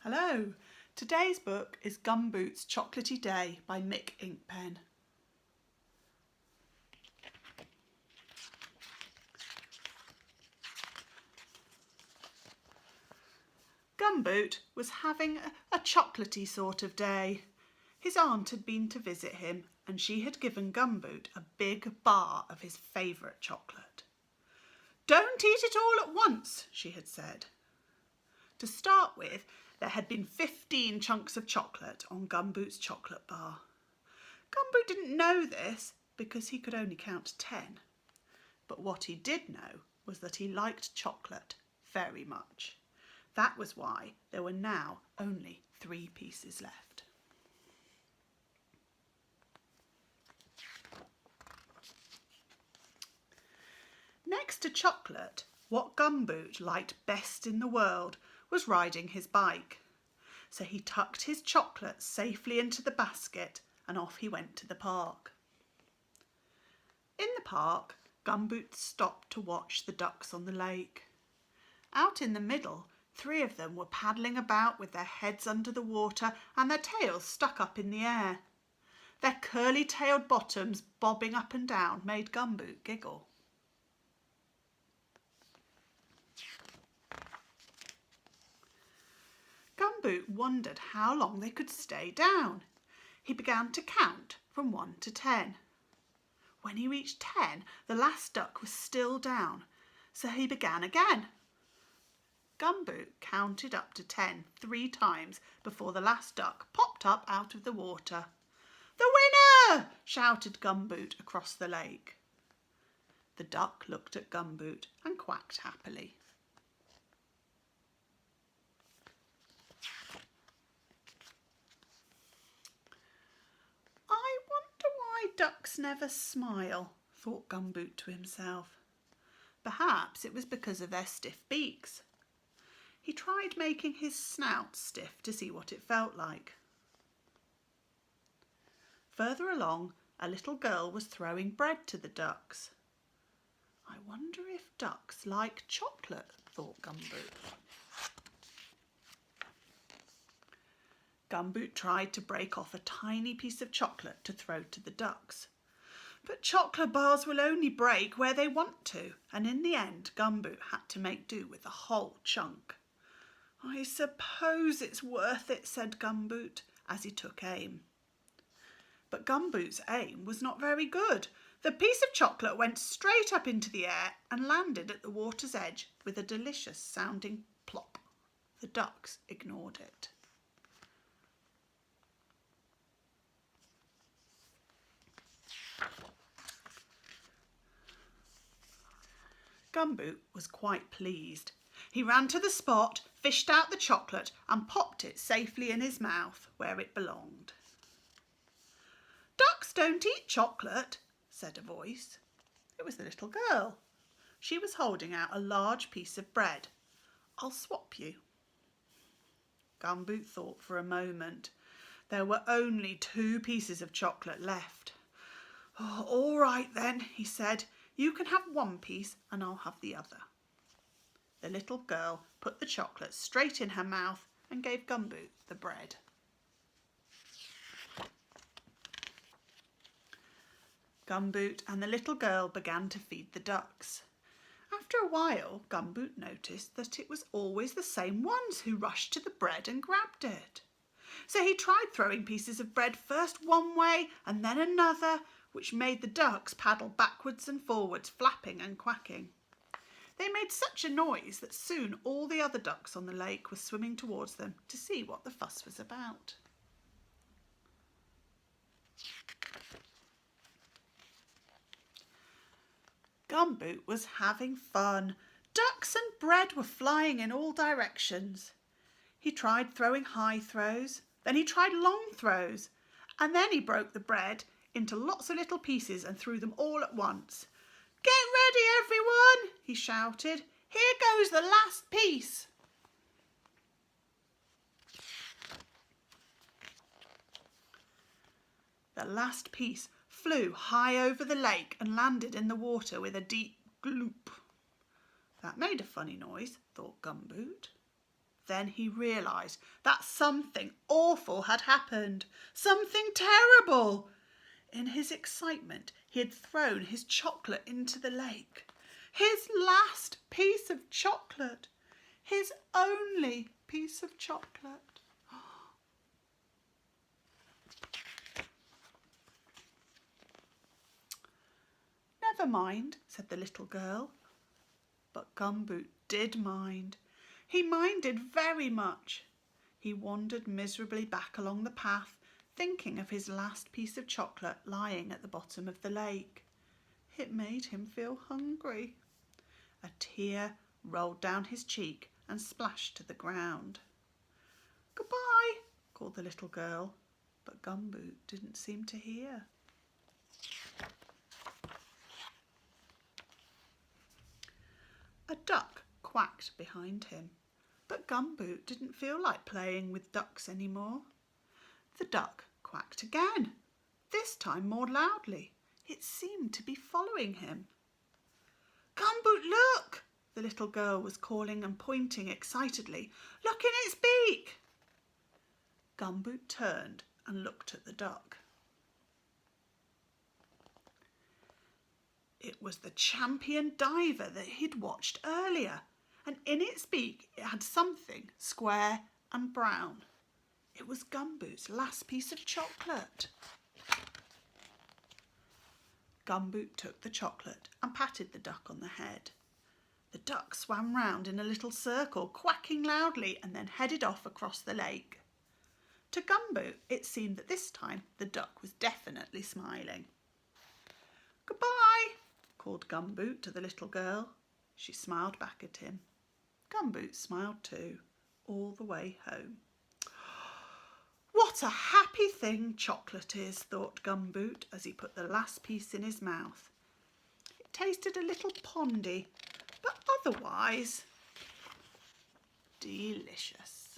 Hello, today's book is Gumboot's Chocolatey Day by Mick Inkpen. Gumboot was having a chocolatey sort of day. His aunt had been to visit him and she had given Gumboot a big bar of his favourite chocolate. "Don't eat it all at once," she had said. To start with, there had been 15 chunks of chocolate on Gumboot's chocolate bar. Gumboot didn't know this because he could only count 10. But what he did know was that he liked chocolate very much. That was why there were now only 3 pieces left. Next to chocolate, what Gumboot liked best in the world was riding his bike. So he tucked his chocolate safely into the basket and off he went to the park. In the park, Gumboot stopped to watch the ducks on the lake. Out in the middle, 3 of them were paddling about with their heads under the water and their tails stuck up in the air. Their curly-tailed bottoms bobbing up and down made Gumboot giggle. Gumboot wondered how long they could stay down. He began to count from 1 to 10. When he reached 10, the last duck was still down, so he began again. Gumboot counted up to 10 3 times before the last duck popped up out of the water. "The winner!" shouted Gumboot across the lake. The duck looked at Gumboot and quacked happily. "I wonder why ducks never smile," thought Gumboot to himself. Perhaps it was because of their stiff beaks. He tried making his snout stiff to see what it felt like. Further along, a little girl was throwing bread to the ducks. "I wonder if ducks like chocolate," thought Gumboot. Gumboot tried to break off a tiny piece of chocolate to throw to the ducks. But chocolate bars will only break where they want to, and in the end Gumboot had to make do with the whole chunk. "I suppose it's worth it," said Gumboot as he took aim. But Gumboot's aim was not very good. The piece of chocolate went straight up into the air and landed at the water's edge with a delicious sounding plop. The ducks ignored it. Gumboot was quite pleased. He ran to the spot, fished out the chocolate and popped it safely in his mouth where it belonged. "Ducks don't eat chocolate," said a voice. It was the little girl. She was holding out a large piece of bread. "I'll swap you." Gumboot thought for a moment. There were only 2 pieces of chocolate left. "Oh, all right then," he said. "You can have 1 piece and I'll have the other." The little girl put the chocolate straight in her mouth and gave Gumboot the bread. Gumboot and the little girl began to feed the ducks. After a while, Gumboot noticed that it was always the same ones who rushed to the bread and grabbed it. So he tried throwing pieces of bread first one way and then another, which made the ducks paddle backwards and forwards, flapping and quacking. They made such a noise that soon all the other ducks on the lake were swimming towards them to see what the fuss was about. Gumboot was having fun. Ducks and bread were flying in all directions. He tried throwing high throws, then he tried long throws, and then he broke the bread into lots of little pieces and threw them all at once. "Get ready, everyone," he shouted. "Here goes the last piece." The last piece flew high over the lake and landed in the water with a deep gloop. That made a funny noise, thought Gumboot. Then he realised that something awful had happened, something terrible. In his excitement, he had thrown his chocolate into the lake. His last piece of chocolate, his only piece of chocolate. Never mind, said the little girl. But Gumboot did mind. He minded very much. He wandered miserably back along the path, thinking of his last piece of chocolate lying at the bottom of the lake. It made him feel hungry. A tear rolled down his cheek and splashed to the ground. Goodbye, called the little girl, but Gumboot didn't seem to hear. A duck quacked behind him, but Gumboot didn't feel like playing with ducks anymore. The duck quacked again, this time more loudly. It seemed to be following him. Gumboot, look! The little girl was calling and pointing excitedly. Look in its beak! Gumboot turned and looked at the duck. It was the champion diver that he'd watched earlier, and in its beak it had something square and brown. It was Gumboot's last piece of chocolate. Gumboot took the chocolate and patted the duck on the head. The duck swam round in a little circle, quacking loudly, and then headed off across the lake. To Gumboot, it seemed that this time the duck was definitely smiling. Goodbye, called Gumboot to the little girl. She smiled back at him. Gumboot smiled too, all the way home. What a happy thing chocolate is, thought Gumboot as he put the last piece in his mouth. It tasted a little pondy, but otherwise delicious.